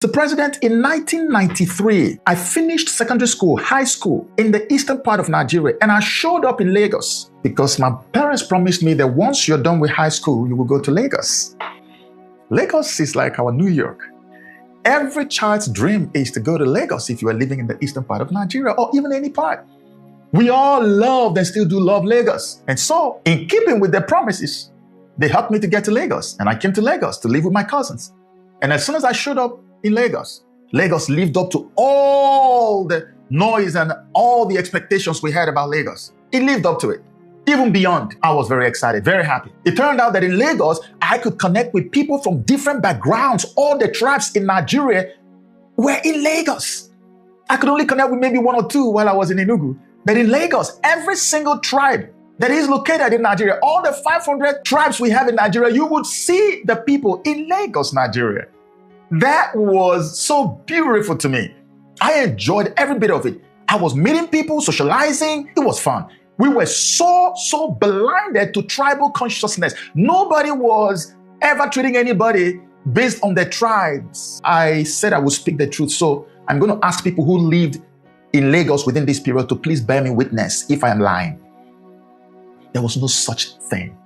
Mr. President, in 1993, I finished secondary school, high school, in the eastern part of Nigeria, and I showed up in Lagos because my parents promised me that once you're done with high school, you will go to Lagos. Lagos is like our New York. Every child's dream is to go to Lagos if you are living in the eastern part of Nigeria or even any part. We all loved and still do love Lagos. And so, in keeping with their promises, they helped me to get to Lagos. And I came to Lagos to live with my cousins. And as soon as I showed up in Lagos, Lagos lived up to all the noise and all the expectations we had about Lagos. It lived up to it. Even beyond, I was very excited, very happy. It turned out that in Lagos, I could connect with people from different backgrounds. All the tribes in Nigeria were in Lagos. I could only connect with maybe one or two while I was in Enugu. But in Lagos, every single tribe that is located in Nigeria, all the 500 tribes we have in Nigeria, you would see the people in Lagos, Nigeria. That was so beautiful to me. I enjoyed every bit of it. I was meeting people, socializing. It was fun. We were so blinded to tribal consciousness. Nobody was ever treating anybody based on their tribes. I said I would speak the truth, so I'm going to ask people who lived in Lagos within this period to please bear me witness if I am lying. There was no such thing.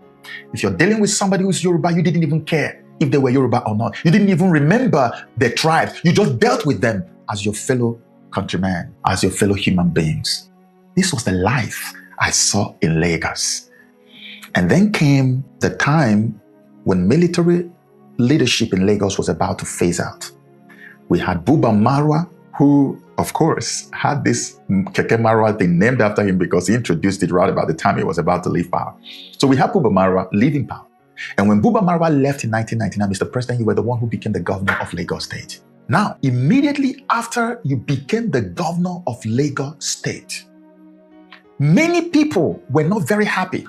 If you're dealing with somebody who's Yoruba, you didn't even care if they were Yoruba or not. You didn't even remember their tribes. You just dealt with them as your fellow countrymen, as your fellow human beings. This was the life I saw in Lagos. And then came the time when military leadership in Lagos was about to phase out. We had Buba Marwa, who, of course, had this Keke Marwa thing named after him because he introduced it right about the time he was about to leave power. So we had Buba Marwa leaving power. And when Buba Marwa left in 1999, Mr. President, you were the one who became the governor of Lagos State. Now, immediately after you became the governor of Lagos State, many people were not very happy.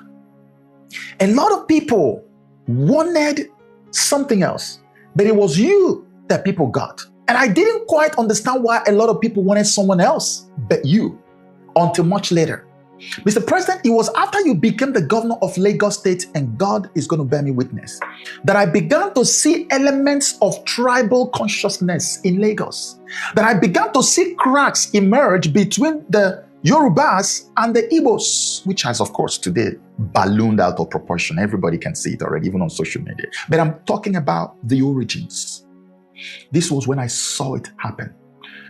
A lot of people wanted something else, but it was you that people got. And I didn't quite understand why a lot of people wanted someone else but you until much later. Mr. President, it was after you became the governor of Lagos State, and God is going to bear me witness, that I began to see elements of tribal consciousness in Lagos. That I began to see cracks emerge between the Yorubas and the Igbos, which has, of course, today ballooned out of proportion. Everybody can see it already, even on social media. But I'm talking about the origins. This was when I saw it happen.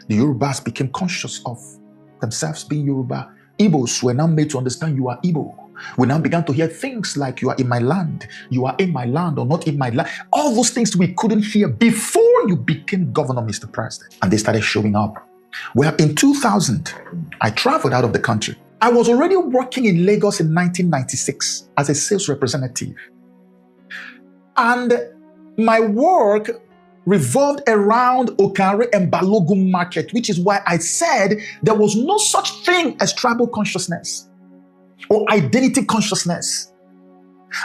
The Yorubas became conscious of themselves being Yoruba. Igbos were now made to understand you are Igbo. We now began to hear things like you are in my land, you are in my land or not in my land. All those things we couldn't hear before you became governor, Mr. President. And they started showing up. Well, in 2000, I traveled out of the country. I was already working in Lagos in 1996 as a sales representative. And my work revolved around Okare and Balogun market, which is why I said there was no such thing as tribal consciousness or identity consciousness.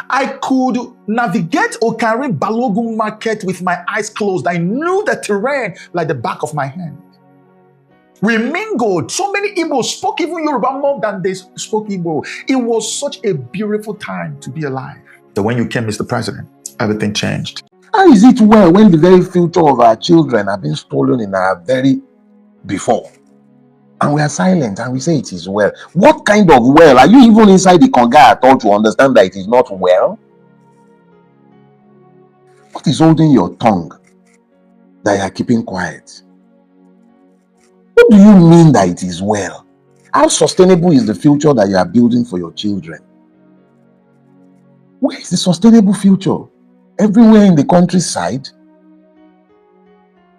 I could navigate Okare Balogun market with my eyes closed. I knew the terrain like the back of my hand. We mingled. So many Igbos spoke even Yoruba more than they spoke Igbo. It was such a beautiful time to be alive. So when you came, Mr. President, everything changed. How is it well when the very future of our children have been stolen in our very before? And we are silent and we say it is well. What kind of well? Are you even inside the conga at all to understand that it is not well? What is holding your tongue that you are keeping quiet? What do you mean that it is well? How sustainable is the future that you are building for your children? Where is the sustainable future? Everywhere in the countryside,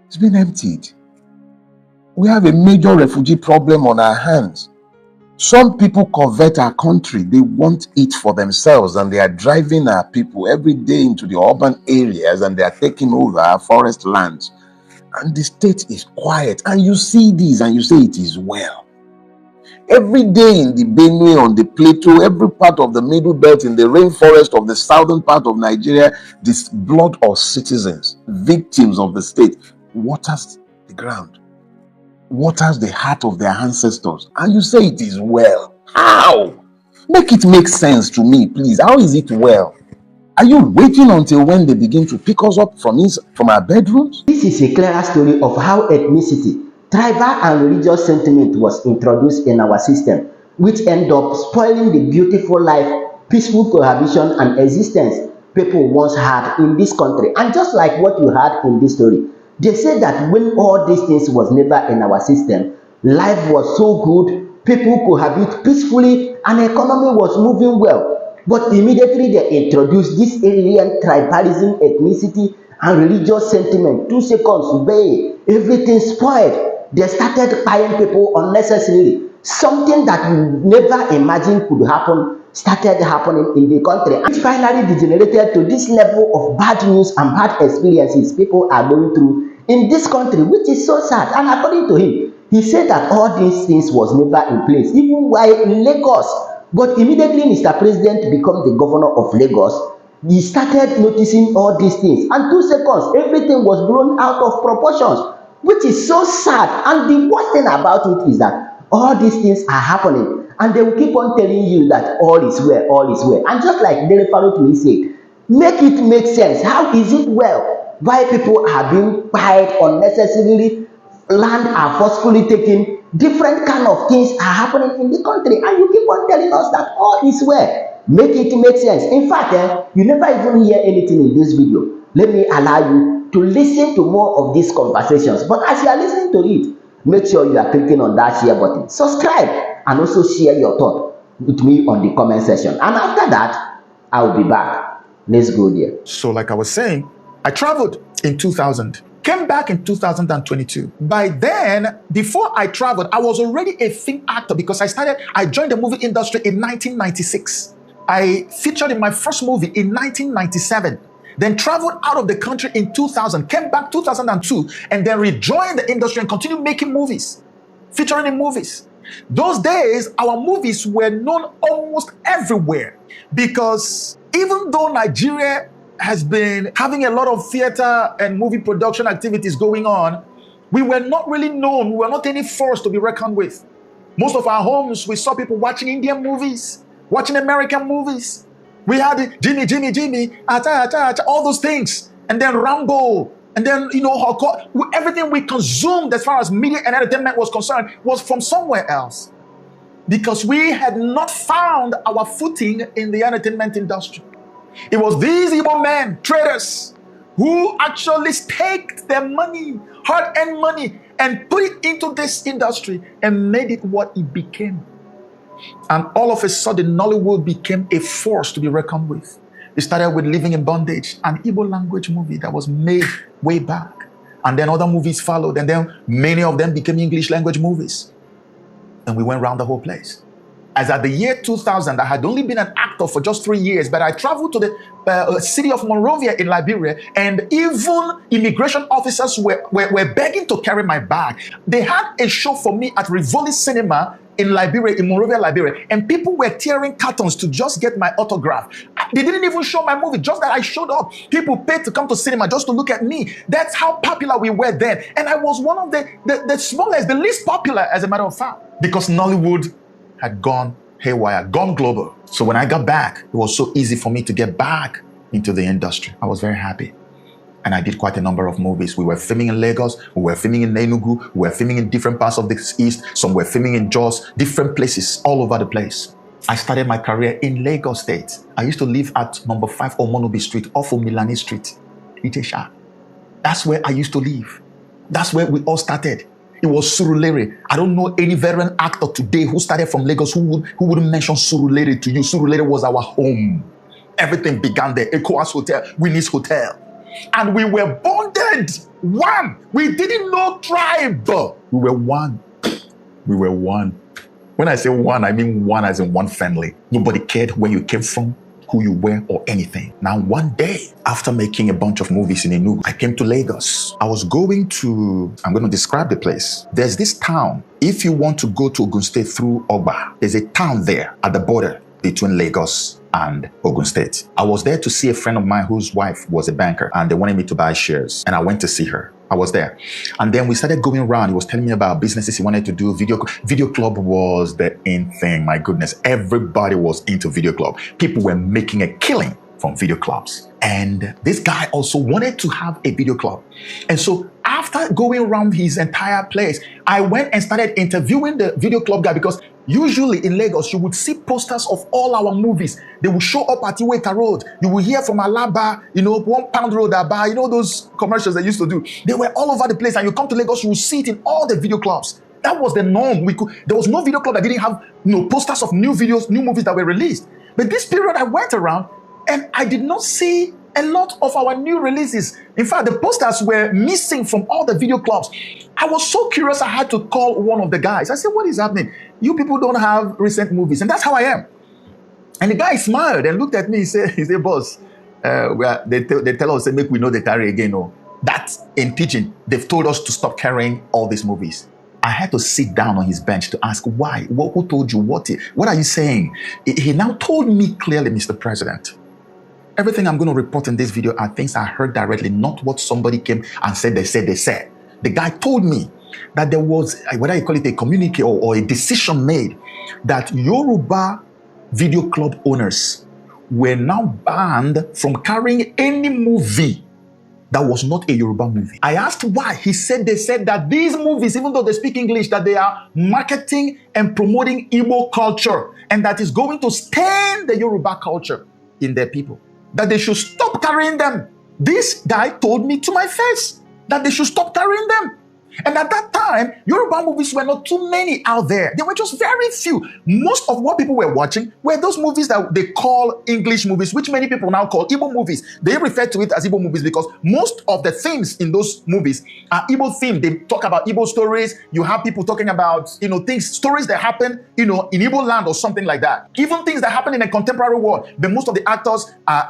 it's been emptied. We have a major refugee problem on our hands. Some people convert our country. They want it for themselves, and they are driving our people every day into the urban areas, and they are taking over our forest lands. And the state is quiet. And you see this and you say it is well. Every day in the Benue, on the plateau, every part of the middle belt, in the rainforest of the southern part of Nigeria, this blood of citizens, victims of the state, waters the ground, waters the heart of their ancestors. And you say it is well. How? Make it make sense to me, please. How is it well? Are you waiting until when they begin to pick us up from our bedrooms? This is a clearer story of how ethnicity, tribal and religious sentiment was introduced in our system, which end up spoiling the beautiful life, peaceful cohabitation and existence people once had in this country. And just like what you heard in this story, they say that when all these things was never in our system, life was so good, people cohabit peacefully and economy was moving well. But immediately they introduced this alien tribalism, ethnicity and religious sentiment. 2 seconds, babe, everything spoiled. They started buying people unnecessarily. Something that you never imagined could happen started happening in the country. And it finally degenerated to this level of bad news and bad experiences people are going through in this country, which is so sad. And according to him, he said that all these things was never in place, even while in Lagos. But immediately Mr. President became the governor of Lagos, he started noticing all these things. And 2 seconds, everything was blown out of proportions, which is so sad. And the worst thing about it is that all these things are happening. And they will keep on telling you that all is well, all is well. And just like Dele Farotumi said, make it make sense. How is it well? Why people are being fired unnecessarily, land are forcefully taken, different kind of things are happening in the country, and you keep on telling us that all is well. Make it make sense. In fact, you never even hear anything in this video. Let me allow you to listen to more of these conversations. But as you are listening to it, make sure you are clicking on that share button, subscribe, and also share your thought with me on the comment section. And after that, I will be back. Let's go there. So like I was saying, I traveled in 2000. Came back in 2022. By then, before I traveled, I was already a film actor because I joined the movie industry in 1996. I featured in my first movie in 1997. Then traveled out of the country in 2000, came back 2002, and then rejoined the industry and continued making movies, featuring in movies. Those days, our movies were known almost everywhere because even though Nigeria has been having a lot of theater and movie production activities going on, we were not really known. We were not any force to be reckoned with. Most of our homes, we saw people watching Indian movies, watching American movies. We had Jimmy, all those things. And then Rambo. And then, everything we consumed as far as media and entertainment was concerned was from somewhere else. Because we had not found our footing in the entertainment industry. It was these Igbo men, traders, who actually staked their money, hard-earned money, and put it into this industry and made it what it became. And all of a sudden, Nollywood became a force to be reckoned with. It started with Living in Bondage, an Igbo language movie that was made way back. And then other movies followed, and then many of them became English language movies. And we went around the whole place. As at the year 2000, I had only been an actor for just 3 years, but I traveled to the city of Monrovia in Liberia, and even immigration officers were begging to carry my bag. They had a show for me at Rivoli Cinema in Liberia, in Monrovia, Liberia, and people were tearing cartons to just get my autograph. They didn't even show my movie, just that I showed up. People paid to come to cinema just to look at me. That's how popular we were then. And I was one of the smallest, the least popular, as a matter of fact, because Nollywood had gone haywire, gone global. So when I got back, it was so easy for me to get back into the industry. I was very happy. And I did quite a number of movies. We were filming in Lagos, we were filming in Enugu, we were filming in different parts of the East, some were filming in Jos, different places all over the place. I started my career in Lagos State. I used to live at number 5 Omonobi Street, off of Milani Street, Itesha. That's where I used to live. That's where we all started. It was Surulere. I don't know any veteran actor today who started from Lagos who wouldn't mention Surulere to you. Surulere was our home. Everything began there. Ecoas Hotel, Winnie's Hotel. And we were bonded. One. We didn't know tribe. We were one. We were one. When I say one, I mean one as in one family. Nobody cared where you came from, who you were, or anything. Now, one day, after making a bunch of movies in Enugu, I came to Lagos. I was going to, I'm going to describe the place. There's this town. If you want to go to Ogun State through Ogba, there's a town there at the border between Lagos and Ogun State. I was there to see a friend of mine whose wife was a banker, and they wanted me to buy shares. And I went to see her. I was there. And then we started going around. He was telling me about businesses he wanted to do. Video club was the in thing. My goodness. Everybody was into video club. People were making a killing from video clubs. And this guy also wanted to have a video club. And so after going around his entire place, I went and started interviewing the video club guy, because usually in Lagos, you would see posters of all our movies. They will show up at Iweka Road. You will hear from Alaba, £1 road, Aba, those commercials they used to do. They were all over the place. And you come to Lagos, you will see it in all the video clubs. That was the norm. There was no video club that didn't have posters of new videos, new movies that were released. But this period I went around and I did not see a lot of our new releases. In fact, the posters were missing from all the video clubs. I was so curious, I had to call one of the guys. I said, what is happening? You people don't have recent movies. And that's how I am. And the guy smiled and looked at me. He said, boss, they tell us, make we know they carry again. No. That's in teaching. They've told us to stop carrying all these movies. I had to sit down on his bench to ask why. Who told you? What are you saying? He now told me clearly, Mr. President, everything I'm going to report in this video are things I heard directly, not what somebody came and said they said. The guy told me that there was, whether you call it a communique or a decision made, that Yoruba video club owners were now banned from carrying any movie that was not a Yoruba movie. I asked why. They said that these movies, even though they speak English, that they are marketing and promoting Igbo culture, and that is going to stain the Yoruba culture in their people, that they should stop carrying them. This guy told me to my face that they should stop carrying them. And at that time, Yoruba movies were not too many out there. There were just very few. Most of what people were watching were those movies that they call English movies, which many people now call Igbo movies. They refer to it as Igbo movies because most of the themes in those movies are Igbo themed. They talk about Igbo stories. You have people talking about, stories that happen, in Igbo land or something like that. Even things that happen in a contemporary world. But most of the actors are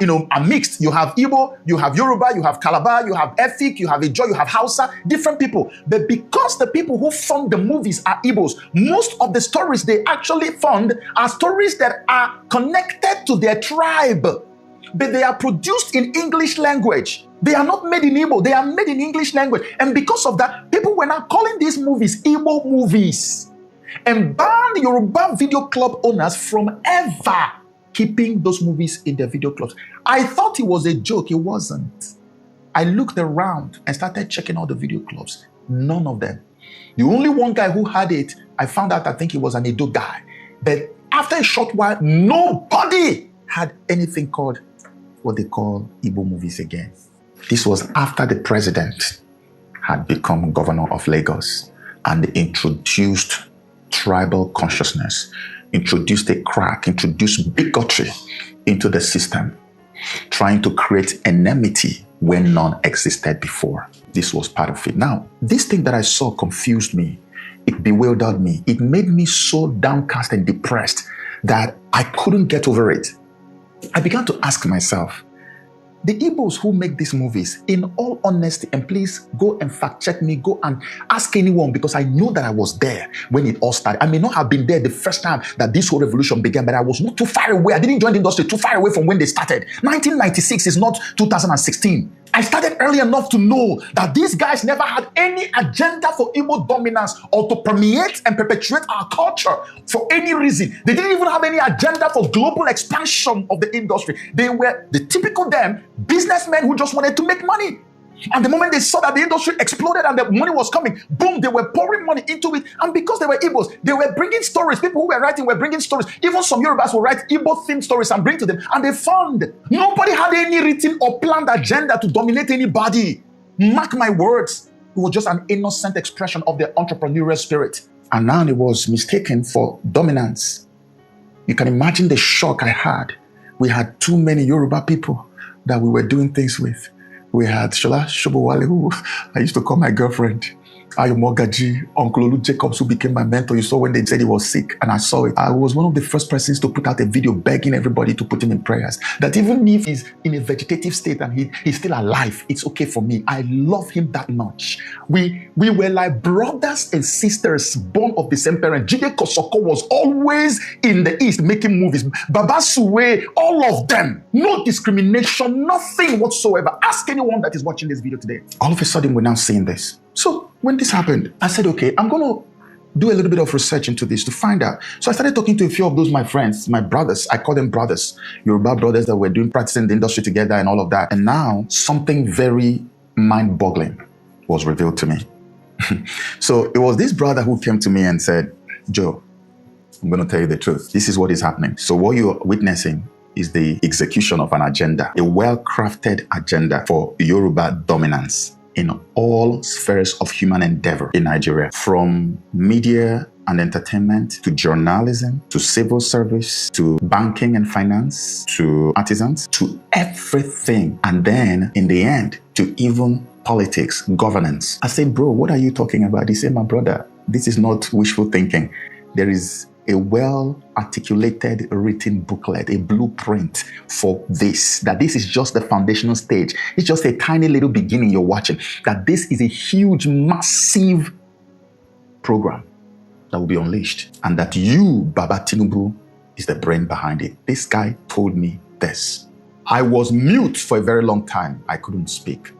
mixed. You have Igbo, you have Yoruba, you have Calabar, you have Efik, you have Ijo, you have Hausa, different people. But because the people who fund the movies are Igbos, most of the stories they actually fund are stories that are connected to their tribe, but they are produced in English language. They are not made in Igbo, they are made in English language. And because of that, people were now calling these movies Igbo movies and banned Yoruba video club owners from ever keeping those movies in their video clubs. I thought it was a joke. It wasn't. I looked around and started checking all the video clubs. None of them. The only one guy who had it, I found out, I think he was an Edo guy. But after a short while, nobody had anything called what they call Igbo movies again. This was after the president had become governor of Lagos and introduced tribal consciousness, introduced a crack, introduced bigotry into the system, trying to create enmity where none existed before. This was part of it. Now, this thing that I saw confused me. It bewildered me. It made me so downcast and depressed that I couldn't get over it. I began to ask myself, the Igbos who make these movies, in all honesty, and please go and fact check me, go and ask anyone, because I know that I was there when it all started. I may not have been there the first time that this whole revolution began, but I was not too far away. I didn't join the industry too far away from when they started. 1996 is not 2016. I started early enough to know that these guys never had any agenda for Igbo dominance or to permeate and perpetuate our culture for any reason. They didn't even have any agenda for global expansion of the industry. They were the typical businessmen who just wanted to make money. And the moment they saw that the industry exploded and the money was coming, boom, they were pouring money into it. And because they were Igbos, they were bringing stories. People who were writing were bringing stories. Even some Yorubas will write Igbo-themed stories and bring to them. And they found nobody had any written or planned agenda to dominate anybody. Mark my words. It was just an innocent expression of their entrepreneurial spirit. And now it was mistaken for dominance. You can imagine the shock I had. We had too many Yoruba people that we were doing things with. We had Shola Shobowale, who I used to call my girlfriend. Ayomogaji, Uncle Olu Jacobs, who became my mentor. You saw when they said he was sick, and I saw it. I was one of the first persons to put out a video begging everybody to put him in prayers. That even if he's in a vegetative state and he's still alive, it's okay for me. I love him that much. We were like brothers and sisters born of the same parent. Jide Kosoko was always in the East making movies. Baba Suwe, all of them. No discrimination, nothing whatsoever. Ask anyone that is watching this video today. All of a sudden, we're now seeing this. So when this happened, I said, okay, I'm going to do a little bit of research into this to find out. So I started talking to a few of those my friends, my brothers. I call them brothers, Yoruba brothers that were practicing the industry together and all of that. And now something very mind-boggling was revealed to me. So it was this brother who came to me and said, Joe, I'm going to tell you the truth. This is what is happening. So what you're witnessing is the execution of an agenda, a well-crafted agenda for Yoruba dominance in all spheres of human endeavor in Nigeria, from media and entertainment to journalism, to civil service, to banking and finance, to artisans, to everything. And then in the end, to even politics, governance. I said, bro, what are you talking about? He said, my brother, this is not wishful thinking. There is a well-articulated written booklet, a blueprint for this, that this is just the foundational stage. It's just a tiny little beginning you're watching, that this is a huge, massive program that will be unleashed, and that you, Baba Tinubu, is the brain behind it. This guy told me this. I was mute for a very long time. I couldn't speak.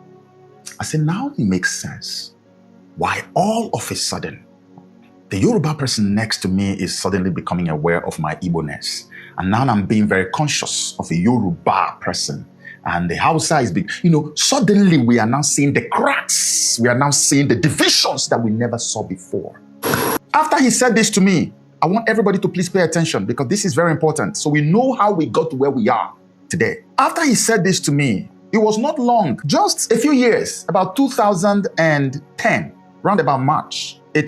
I said, now it makes sense why all of a sudden the Yoruba person next to me is suddenly becoming aware of my Igbo-ness. And now I'm being very conscious of a Yoruba person. And the Hausa is big. Suddenly we are now seeing the cracks. We are now seeing the divisions that we never saw before. After he said this to me, I want everybody to please pay attention, because this is very important. So we know how we got to where we are today. After he said this to me, it was not long, just a few years, about 2010, round about March, a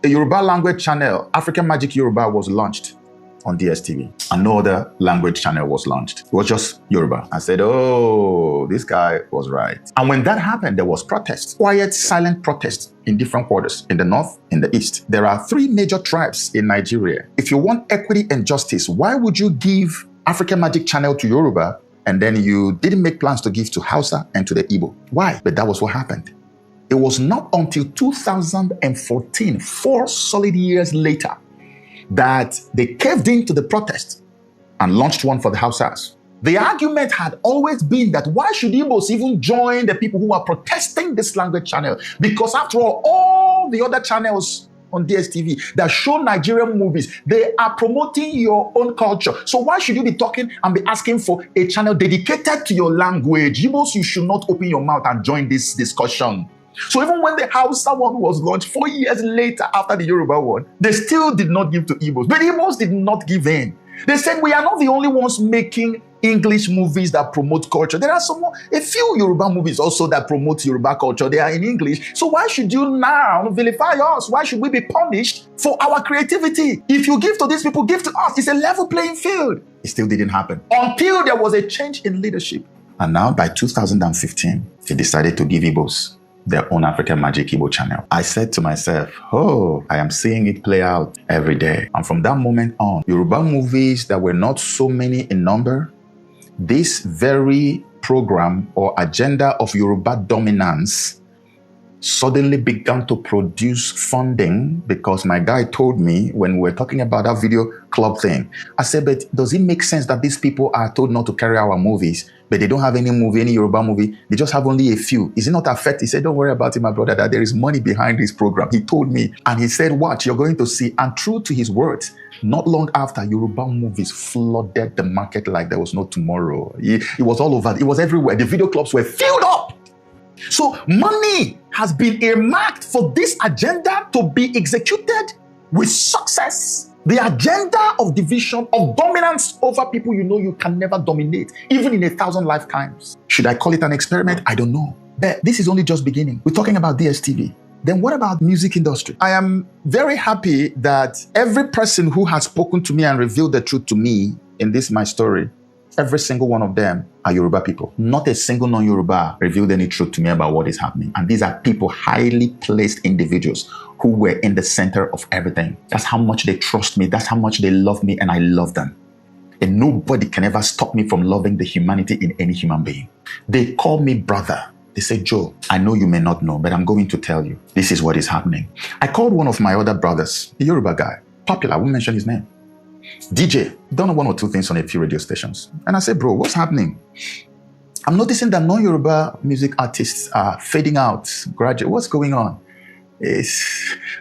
Yoruba language channel, African Magic Yoruba, was launched on DSTV. And no other language channel was launched. It was just Yoruba. I said, oh, this guy was right. And when that happened, there was protest, quiet, silent protest in different quarters, in the north, in the east. There are 3 major tribes in Nigeria. If you want equity and justice, why would you give African Magic channel to Yoruba and then you didn't make plans to give to Hausa and to the Igbo? Why? But that was what happened. It was not until 2014, 4 solid years later, that they caved into the protest and launched one for the Hausas. The argument had always been that why should Igbos even join the people who are protesting this language channel? Because after all the other channels on DSTV that show Nigerian movies, they are promoting your own culture. So why should you be talking and be asking for a channel dedicated to your language? Igbos, you should not open your mouth and join this discussion. So even when the Hausa one was launched 4 years later after the Yoruba one, they still did not give to Igbos. But Igbos did not give in. They said, we are not the only ones making English movies that promote culture. There are a few Yoruba movies also that promote Yoruba culture. They are in English. So why should you now vilify us? Why should we be punished for our creativity? If you give to these people, give to us. It's a level playing field. It still didn't happen until there was a change in leadership. And now by 2015, they decided to give Igbos their own African Magic Igbo channel. I said to myself, oh, I am seeing it play out every day. And from that moment on, Yoruba movies that were not so many in number, this very program or agenda of Yoruba dominance suddenly began to produce funding, because my guy told me when we were talking about that video club thing, I said, but does it make sense that these people are told not to carry our movies, but they don't have any Yoruba movie, they just have only a few? Is it not affected? He said, don't worry about it, my brother, that there is money behind this program. He told me, and he said, watch, you're going to see. And true to his words, not long after, Yoruba movies flooded the market like there was no tomorrow. It was all over. It was everywhere. The video clubs were filled up. So money has been earmarked for this agenda to be executed with success. The agenda of division, of dominance over people you can never dominate, even in 1,000 lifetimes. Should I call it an experiment? I don't know. But this is only just beginning. We're talking about DSTV. Then what about music industry? I am very happy that every person who has spoken to me and revealed the truth to me in this my story, every single one of them are Yoruba people. Not a single non-Yoruba revealed any truth to me about what is happening. And these are people, highly placed individuals who were in the center of everything. That's how much they trust me. That's how much they love me, and I love them. And nobody can ever stop me from loving the humanity in any human being. They call me brother. They say, Joe, I know you may not know, but I'm going to tell you. This is what is happening. I called one of my other brothers, a Yoruba guy, popular, I won't mention his name. DJ, done 1 or 2 things on a few radio stations. And I said, bro, what's happening? I'm noticing that non-Yoruba music artists are fading out gradually. What's going on?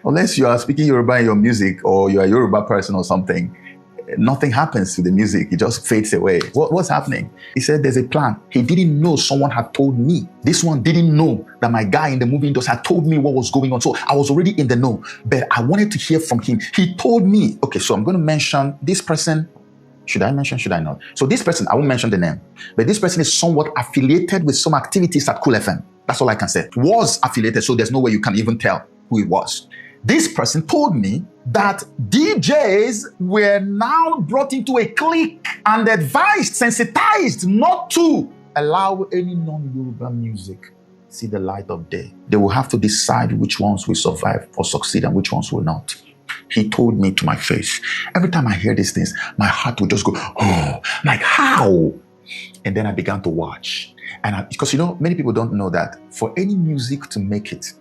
Unless you are speaking Yoruba in your music or you are a Yoruba person or something, nothing happens to the music. It just fades away. What's happening? He said there's a plan. He didn't know someone had told me. This one didn't know that my guy in the movie industry had told me what was going on. So I was already in the know, but I wanted to hear from him. He told me, okay, so I'm going to mention this person. Should I mention? Should I not? So this person, I won't mention the name, but this person is somewhat affiliated with some activities at Cool FM. That's all I can say. Was affiliated, so there's no way you can even tell who it was. This person told me that DJs were now brought into a clique and advised, sensitized not to allow any non-Yoruba music see the light of day. They will have to decide which ones will survive or succeed and which ones will not. He told me to my face. Every time I hear these things, my heart would just go, oh, like how? And then I began to watch. And because, many people don't know that for any music to make it,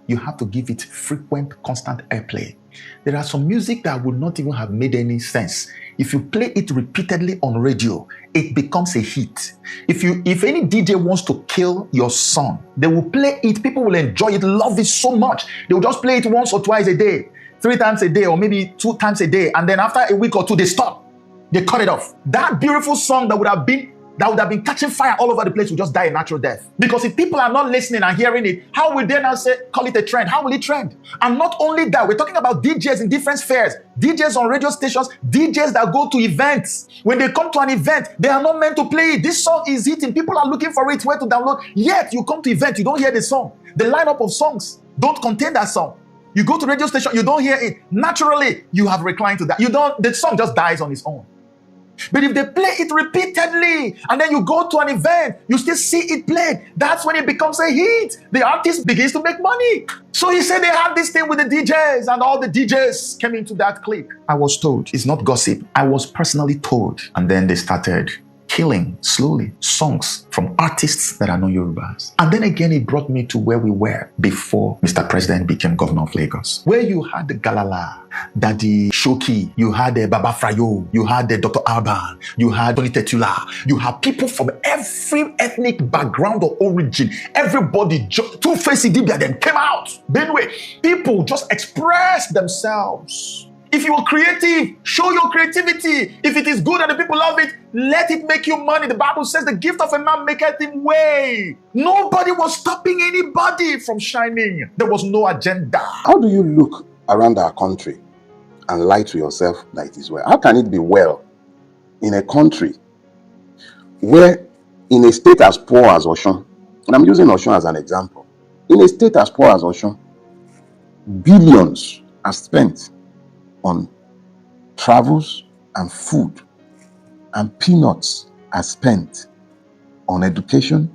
you have to give it frequent, constant airplay. There are some music that would not even have made any sense. If you play it repeatedly on radio, it becomes a hit. If any DJ wants to kill your song, they will play it. People will enjoy it, love it so much. They will just play it once or twice a day, 3 times a day, or maybe 2 times a day. And then after a week or 2, they stop. They cut it off. That beautiful song that would have been catching fire all over the place will just die a natural death. Because if people are not listening and hearing it, how will they now call it a trend? How will it trend? And not only that, we're talking about DJs in different spheres, DJs on radio stations, DJs that go to events. When they come to an event, they are not meant to play it. This song is hitting. People are looking for it, where to download. Yet you come to event, you don't hear the song. The lineup of songs don't contain that song. You go to radio station, you don't hear it. Naturally, you have reclined to that. The song just dies on its own. But if they play it repeatedly and then you go to an event, you still see it played, that's when it becomes a hit. The artist begins to make money. So he said they had this thing with the DJs and all the DJs came into that clique. I was told. It's not gossip. I was personally told. And then they started killing slowly songs from artists that are not Yorubas. And then again, it brought me to where we were before Mr. President became governor of Lagos, where you had the Galala, Daddy Shoki, you had the Baba Frayo, you had the Dr. Alban, you had Tony Tetula, you had people from every ethnic background or origin. Everybody, Two-Face Idibia then came out. Benway, people just expressed themselves. If you are creative, show your creativity. If it is good and the people love it, let it make you money. The Bible says the gift of a man maketh him way. Nobody was stopping anybody from shining. There was no agenda. How do you look around our country and lie to yourself that it is well? How can it be well in a country where, in a state as poor as Osun, and I'm using Osun as an example, in a state as poor as Osun, billions are spent on travels and food, and peanuts are spent on education,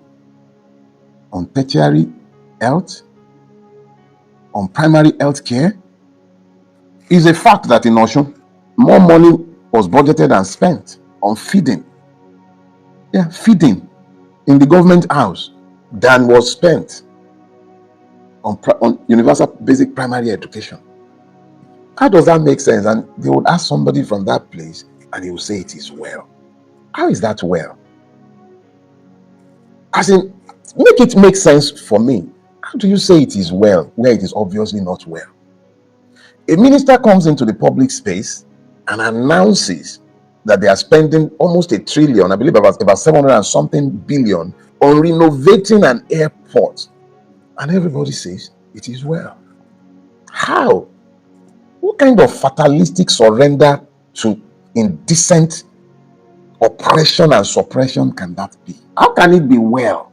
on tertiary health, on primary health care. It's a fact that in Osun, more money was budgeted and spent on feeding. Feeding in the government house than was spent on universal basic primary education. How does that make sense? And they would ask somebody from that place and he will say it is well. How is that well? As in, make it make sense for me. How do you say it is well where it is obviously not well? A minister comes into the public space and announces that they are spending almost $1 trillion, I believe about 700 and something billion, on renovating an airport. And everybody says it is well. How? What kind of fatalistic surrender to indecent oppression and suppression can that be? How can it be well?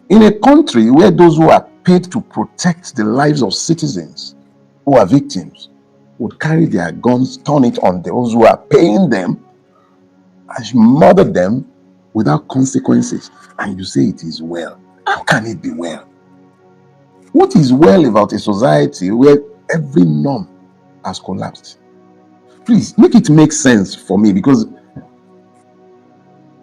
In a country where those who are paid to protect the lives of citizens who are victims would carry their guns, turn it on those who are paying them, and murder them without consequences, and you say it is well. How can it be well? What is well about a society where every norm has collapsed? Please make it make sense for me, because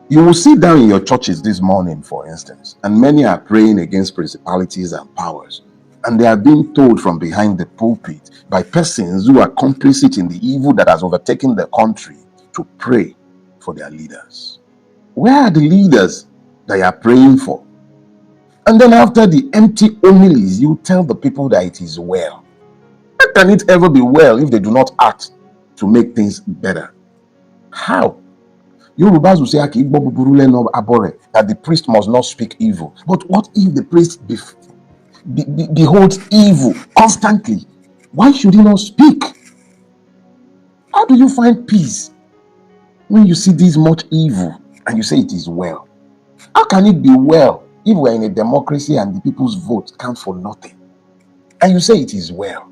you will sit down in your churches this morning, for instance, and many are praying against principalities and powers, and they are being told from behind the pulpit by persons who are complicit in the evil that has overtaken the country to pray for their leaders. Where are the leaders that you are praying for? And then after the empty homilies, you tell the people that it is well. How can it ever be well if they do not act to make things better? How? Yorubas will say that the priest must not speak evil. But what if the priest beholds evil constantly? Why should he not speak? How do you find peace when you see this much evil and you say it is well? How can it be well if we are in a democracy and the people's vote counts for nothing? And you say it is well?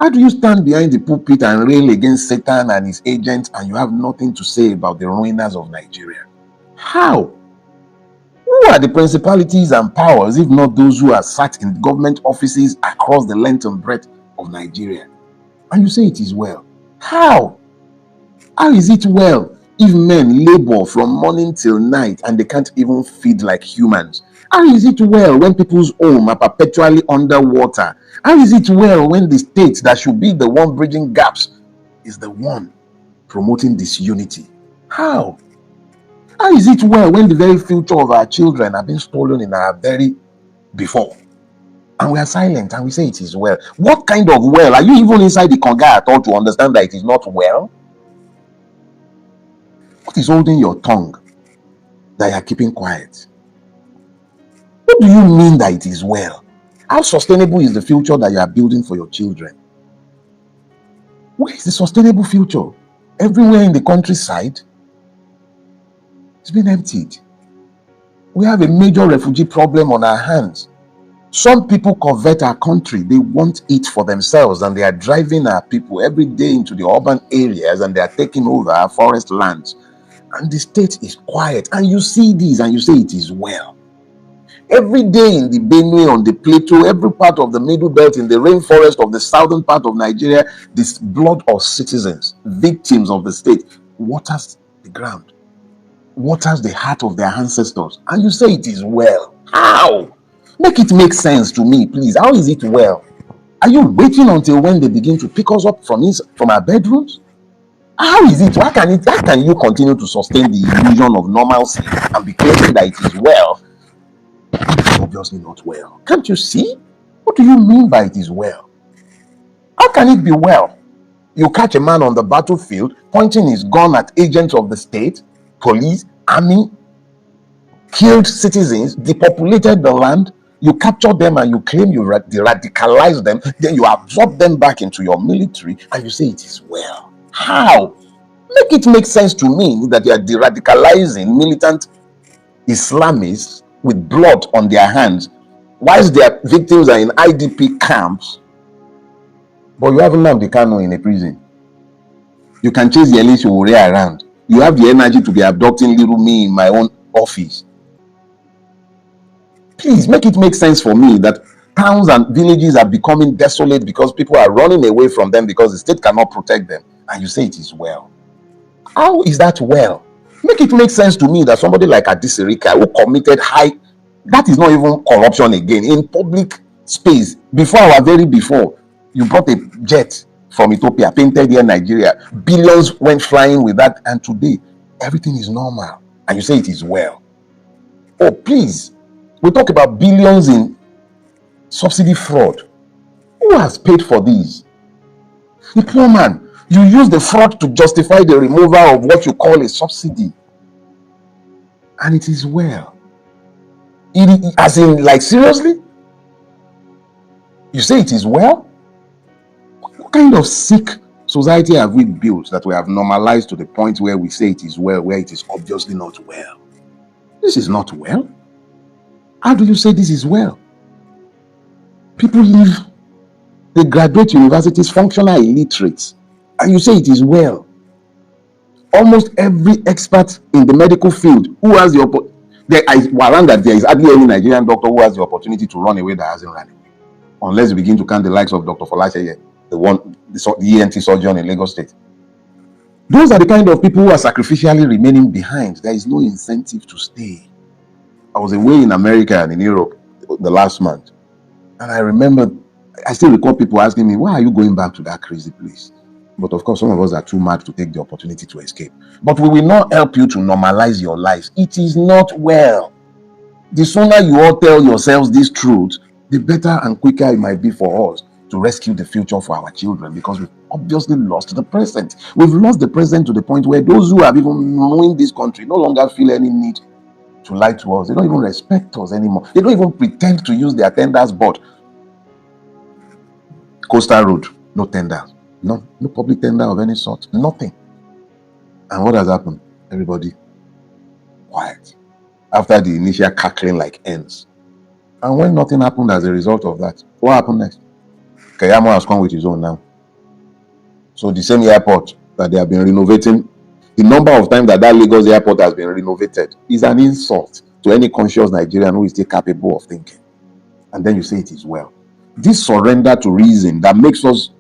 How do you stand behind the pulpit and rail against Satan and his agents and you have nothing to say about the ruiners of Nigeria? How? Who are the principalities and powers if not those who are sat in government offices across the length and breadth of Nigeria? And you say it is well? How? How is it well if men labor from morning till night and they can't even feed like humans? How is it well when people's homes are perpetually underwater? How is it well when the state that should be the one bridging gaps is the one promoting disunity? How? How is it well when the very future of our children are being stolen in our very before? And we are silent and we say it is well. What kind of well? Are you even inside the conga at all to understand that it is not well? What is holding your tongue that you are keeping quiet? What do you mean that it is well? How sustainable is the future that you are building for your children? Where is the sustainable future? Everywhere in the countryside, it's been emptied. We have a major refugee problem on our hands. Some people covet our country. They want it for themselves and they are driving our people every day into the urban areas and they are taking over our forest lands. And the state is quiet. And you see this and you say it is well. Every day in the Benue, on the plateau, every part of the middle belt, in the rainforest of the southern part of Nigeria, this blood of citizens, victims of the state, waters the ground, waters the heart of their ancestors. And you say it is well. How? Make it make sense to me, please. How is it well? Are you waiting until when they begin to pick us up from our bedrooms? How is it? How can you continue to sustain the illusion of normalcy and be claiming that it is well? It's obviously not well. Can't you see? What do you mean by it is well? How can it be well? You catch a man on the battlefield pointing his gun at agents of the state, police, army, killed citizens, depopulated the land. You capture them and you claim you radicalize them. Then you absorb them back into your military and you say it is well. How? Make it make sense to me that you are de-radicalizing militant Islamists with blood on their hands, whilst their victims are in IDP camps, but you have Nnamdi Kanu in a prison. You can chase Yele Sowore around. You have the energy to be abducting little me in my own office. Please make it make sense for me that towns and villages are becoming desolate because people are running away from them because the state cannot protect them, and you say it is well. How is that well? Make it make sense to me that somebody like Adisirika who committed that is not even corruption again, in public space, before you brought a jet from Ethiopia, painted here in Nigeria, billions went flying with that, and today everything is normal, and you say it is well. Oh, please, we talk about billions in subsidy fraud. Who has paid for these? The poor man. You use the fraud to justify the removal of what you call a subsidy. And it is well. As in, like, seriously? You say it is well? What kind of sick society have we built that we have normalized to the point where we say it is well, where it is obviously not well? This is not well. How do you say this is well? People they graduate universities functional illiterates, and you say it is well. Almost every expert in the medical field who has the opportunity, there is hardly any Nigerian doctor who has the opportunity to run away that hasn't run away. Unless you begin to count the likes of Dr. Folasheye, the ENT surgeon in Lagos State. Those are the kind of people who are sacrificially remaining behind. There is no incentive to stay. I was away in America and in Europe the last month, and I still recall people asking me, why are you going back to that crazy place? But of course, some of us are too mad to take the opportunity to escape. But we will not help you to normalize your lives. It is not well. The sooner you all tell yourselves this truth, the better and quicker it might be for us to rescue the future for our children, because we've obviously lost the present. We've lost the present to the point where those who have even known this country no longer feel any need to lie to us. They don't even respect us anymore. They don't even pretend to use their tenders board. Coastal Road, no tenders. No public tender of any sort. Nothing. And what has happened? Everybody quiet. After the initial cackling like ends. And when nothing happened as a result of that, what happened next? Keyamo has come with his own now. So the same airport that they have been renovating, the number of times that Lagos airport has been renovated is an insult to any conscious Nigerian who is still capable of thinking. And then you say it is well. This surrender to reason that makes us,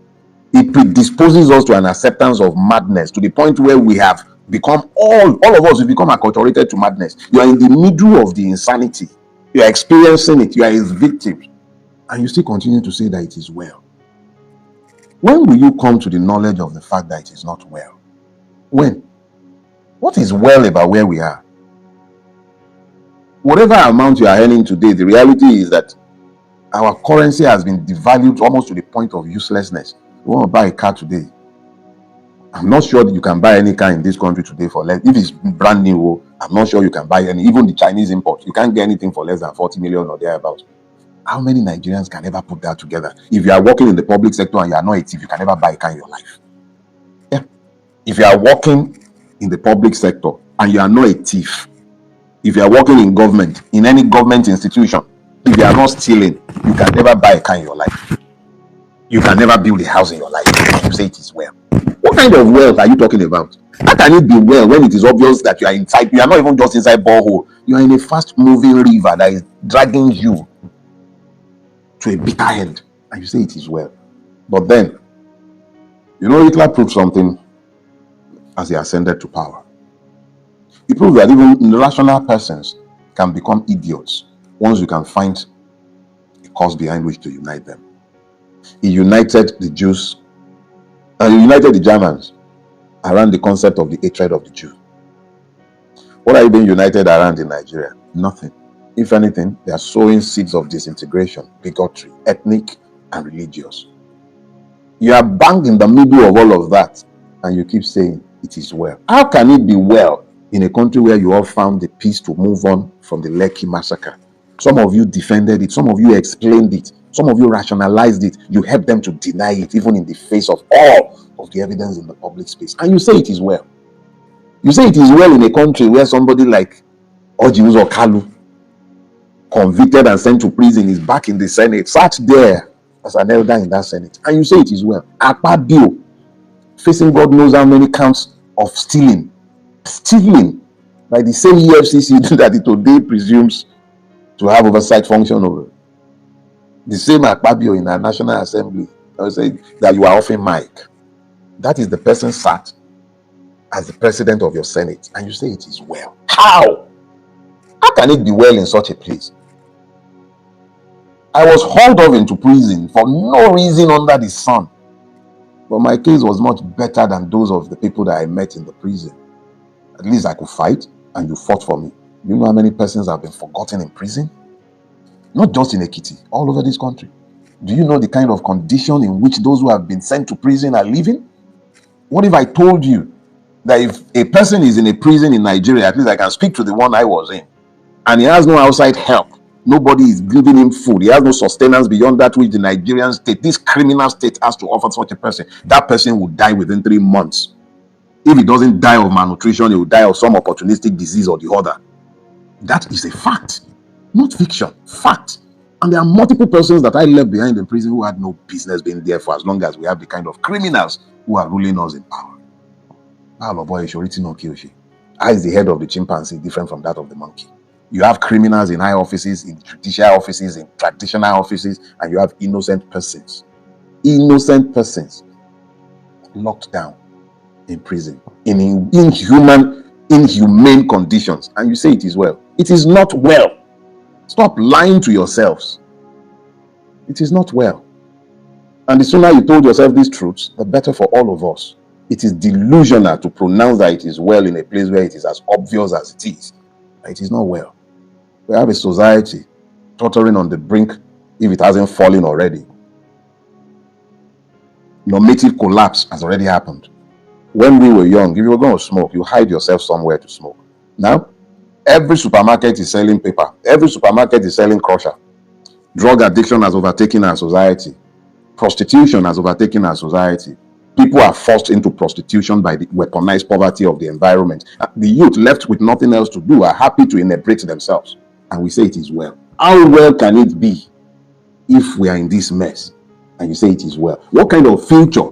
it predisposes us to an acceptance of madness to the point where we have become, all of us have become acculturated to madness. You are in the middle of the insanity. You are experiencing it. You are its victim. And you still continue to say that it is well. When will you come to the knowledge of the fact that it is not well? When? What is well about where we are? Whatever amount you are earning today, the reality is that our currency has been devalued almost to the point of uselessness. You want to buy a car today, I'm not sure that you can buy any car in this country today for less. If it's brand new, I'm not sure you can buy any. Even the Chinese import, you can't get anything for less than 40 million or thereabouts. How many Nigerians can ever put that together? If you are working in the public sector and you are not a thief, you can never buy a car in your life. Yeah. If you are working in the public sector and you are not a thief, if you are working in government, in any government institution, if you are not stealing, you can never buy a car in your life. You can never build a house in your life. You say it is well. What kind of wealth are you talking about? How can it be well when it is obvious that you are inside? You are not even just inside borehole. You are in a fast-moving river that is dragging you to a bitter end, and you say it is well. But then, Hitler proved something as he ascended to power. He proved that even rational persons can become idiots once you can find a cause behind which to unite them. He united the Jews and he united the Germans around the concept of the hatred of the Jews. What are you being united around in Nigeria? Nothing. If anything, they are sowing seeds of disintegration, bigotry, ethnic and religious. You are banged in the middle of all of that, and you keep saying it is well. How can it be well in a country where you all found the peace to move on from the Lekki massacre? Some of you defended it, some of you explained it, some of you rationalized it, you helped them to deny it, even in the face of all of the evidence in the public space. And you say it is well. You say it is well in a country where somebody like Ojiuzo Kalu, convicted and sent to prison, is back in the Senate, sat there as an elder in that Senate, and you say it is well. Akpabio, facing God knows how many counts of stealing by the same EFCC that it today presumes to have oversight function over. The same Akpabio in our National Assembly, I would say that you are offering mic. That is the person sat as the president of your Senate, and you say it is well. How? How can it be well in such a place? I was hauled off into prison for no reason under the sun. But my case was much better than those of the people that I met in the prison. At least I could fight, and you fought for me. You know how many persons have been forgotten in prison? Not just in Ekiti, all over this country. Do you know the kind of condition in which those who have been sent to prison are living? What if I told you that if a person is in a prison in Nigeria, at least I can speak to the one I was in, and he has no outside help, nobody is giving him food, he has no sustenance beyond that which the Nigerian state, this criminal state, has to offer such a person, that person will die within 3 months. If he doesn't die of malnutrition, he will die of some opportunistic disease or the other. That is a fact, not fiction, fact. And there are multiple persons that I left behind in prison who had no business being there for as long as we have the kind of criminals who are ruling us in power. How is the head of the chimpanzee different from that of the monkey? You have criminals in high offices, in judicial offices, in traditional offices, and you have innocent persons locked down in prison, in inhumane conditions, and you say it is well. It is not well. Stop lying to yourselves. It is not well. And the sooner you told yourself these truths, the better for all of us. It is delusional to pronounce that it is well in a place where it is as obvious as it is. It is not well. We have a society tottering on the brink, if it hasn't fallen already. Normative collapse has already happened. When we were young, if you were going to smoke, you hide yourself somewhere to smoke. Now, every supermarket is selling paper. Every supermarket is selling crusher. Drug addiction has overtaken our society. Prostitution has overtaken our society. People are forced into prostitution by the weaponized poverty of the environment. The youth, left with nothing else to do, are happy to inebriate themselves. And we say it is well. How well can it be if we are in this mess and you say it is well? What kind of future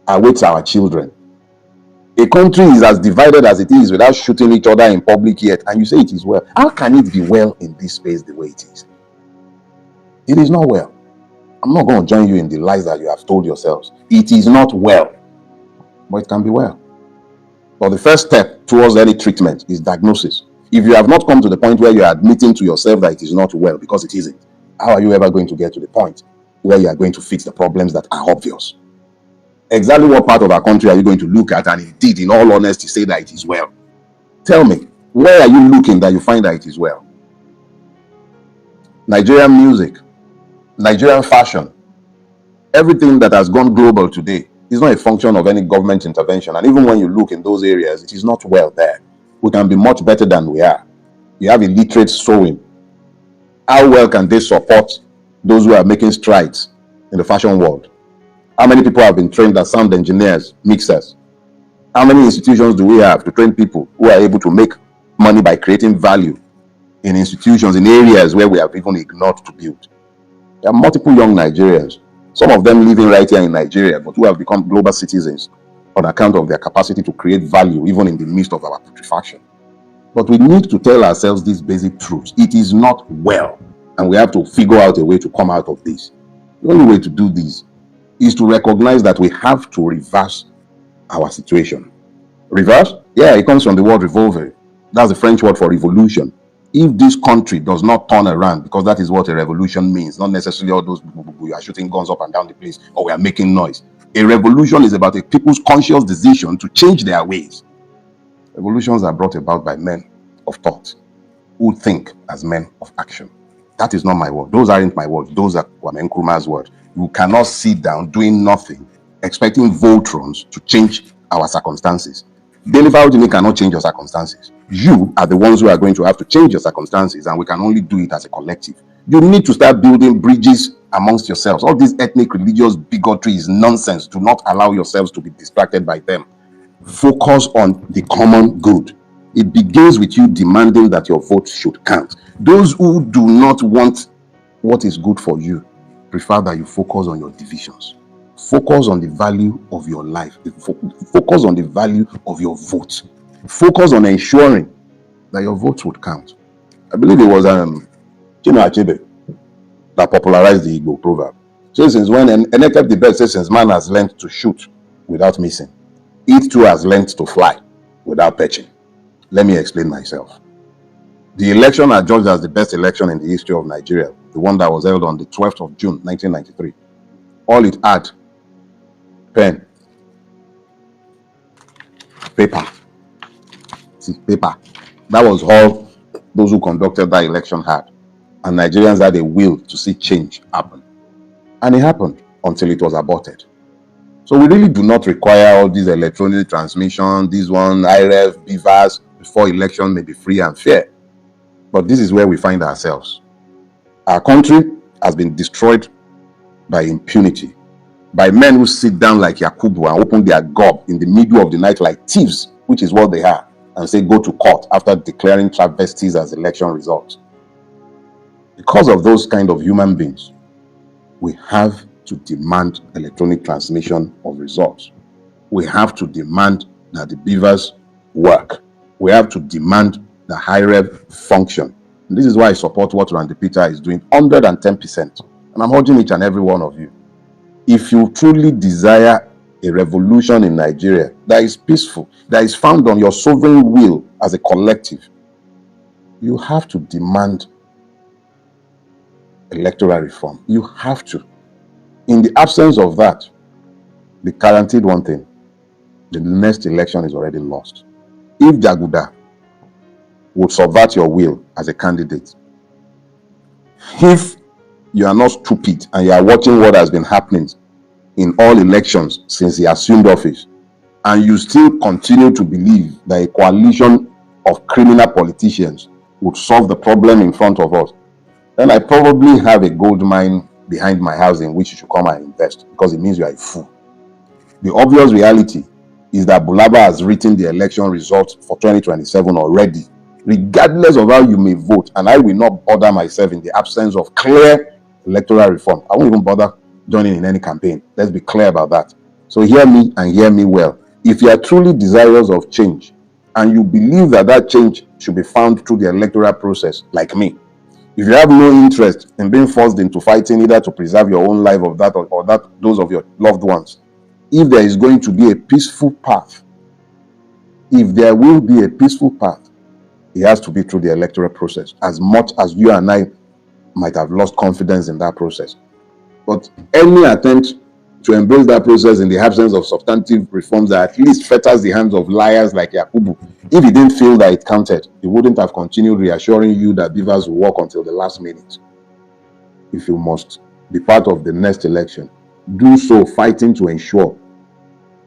awaits our children? A country is as divided as it is without shooting each other in public yet, and you say it is well. How can it be well in this space the way it is? It is not well. I'm not going to join you in the lies that you have told yourselves. It is not well, but it can be well. But the first step towards any treatment is diagnosis. If you have not come to the point where you are admitting to yourself that it is not well, because it isn't, how are you ever going to get to the point where you are going to fix the problems that are obvious? Exactly what part of our country are you going to look at and indeed, in all honesty, say that it is well? Tell me, where are you looking that you find that it is well? Nigerian music, Nigerian fashion, everything that has gone global today is not a function of any government intervention. And even when you look in those areas, it is not well there. We can be much better than we are. You have illiterate sewing. How well can they support those who are making strides in the fashion world? How many people have been trained as sound engineers, mixers? How many institutions do we have to train people who are able to make money by creating value in institutions, in areas where we have even ignored to build? There are multiple young Nigerians, some of them living right here in Nigeria, but who have become global citizens on account of their capacity to create value even in the midst of our putrefaction. But we need to tell ourselves these basic truths. It is not well, and we have to figure out a way to come out of this. The only way to do this is to recognize that we have to reverse our situation. Reverse? Yeah, it comes from the word revolver. That's the French word for revolution. If this country does not turn around, because that is what a revolution means, not necessarily all those you are shooting guns up and down the place or we are making noise. A revolution is about a people's conscious decision to change their ways. Revolutions are brought about by men of thought who think as men of action. That is not my word. Those aren't my words. Those are Kwame Nkrumah's words. You cannot sit down doing nothing, expecting Voltrons to change our circumstances. Deliver cannot change your circumstances. You are the ones who are going to have to change your circumstances, and we can only do it as a collective. You need to start building bridges amongst yourselves. All this ethnic, religious bigotry is nonsense. Do not allow yourselves to be distracted by them. Focus on the common good. It begins with you demanding that your vote should count. Those who do not want what is good for you prefer that you focus on your divisions. Focus on the value of your life. Focus on the value of your vote. Focus on ensuring that your votes would count. I believe it was Chinua Achebe that popularized the Igbo proverb. So since when Enekep the bird says, since man has learned to shoot without missing, it too has learned to fly without perching. Let me explain myself. The election adjudged as the best election in the history of Nigeria, the one that was held on the 12th of June, 1993. All it had, pen, paper. See, paper. That was all those who conducted that election had. And Nigerians had a will to see change happen. And it happened until it was aborted. So we really do not require all these electronic transmission, this one, IREF, BVAS, before election may be free and fair. But this is where we find ourselves. Our country has been destroyed by impunity, by men who sit down like Yakubu and open their gob in the middle of the night like thieves, which is what they are, and say go to court after declaring travesties as election results. Because of those kind of human beings, we have to demand electronic transmission of results. We have to demand that the beavers work. We have to demand the high-rev function. And this is why I support what Randy Peter is doing, 110%. And I'm urging each and every one of you. If you truly desire a revolution in Nigeria that is peaceful, that is found on your sovereign will as a collective, you have to demand electoral reform. You have to. In the absence of that, be guaranteed one thing: the next election is already lost. If Jaguda would subvert your will as a candidate. If you are not stupid and you are watching what has been happening in all elections since he assumed office, and you still continue to believe that a coalition of criminal politicians would solve the problem in front of us, then I probably have a gold mine behind my house in which you should come and invest, because it means you are a fool. The obvious reality is that Bulaba has written the election results for 2027 already, regardless of how you may vote, and I will not bother myself in the absence of clear electoral reform. I won't even bother joining in any campaign. Let's be clear about that. So hear me and hear me well. If you are truly desirous of change and you believe that that change should be found through the electoral process, like me, if you have no interest in being forced into fighting either to preserve your own life of that or that those of your loved ones, if there is going to be a peaceful path, if there will be a peaceful path, it has to be through the electoral process, as much as you and I might have lost confidence in that process. But any attempt to embrace that process in the absence of substantive reforms that at least fetters the hands of liars like Yakubu, if he didn't feel that it counted, he wouldn't have continued reassuring you that beavers will work until the last minute. If you must be part of the next election, do so fighting to ensure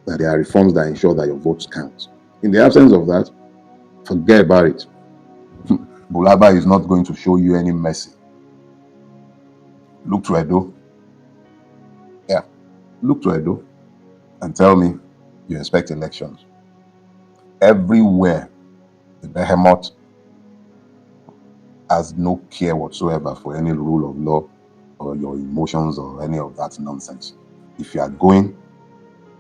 that there are reforms that ensure that your votes count. In the absence of that, forget about it. Bulaba is not going to show you any mercy. Look to Edo. Yeah, look to Edo and tell me you expect elections. Everywhere, the behemoth has no care whatsoever for any rule of law or your emotions or any of that nonsense. If you are going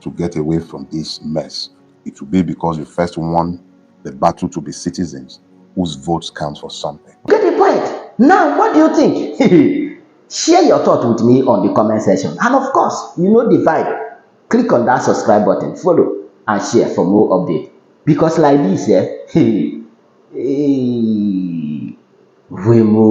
to get away from this mess, it will be because you first won the battle to be citizens whose votes count for something. Get the point. Now, what do you think? Share your thought with me on the comment section. And of course, you know the vibe. Click on that subscribe button, follow, and share for more updates. Because like this, we move.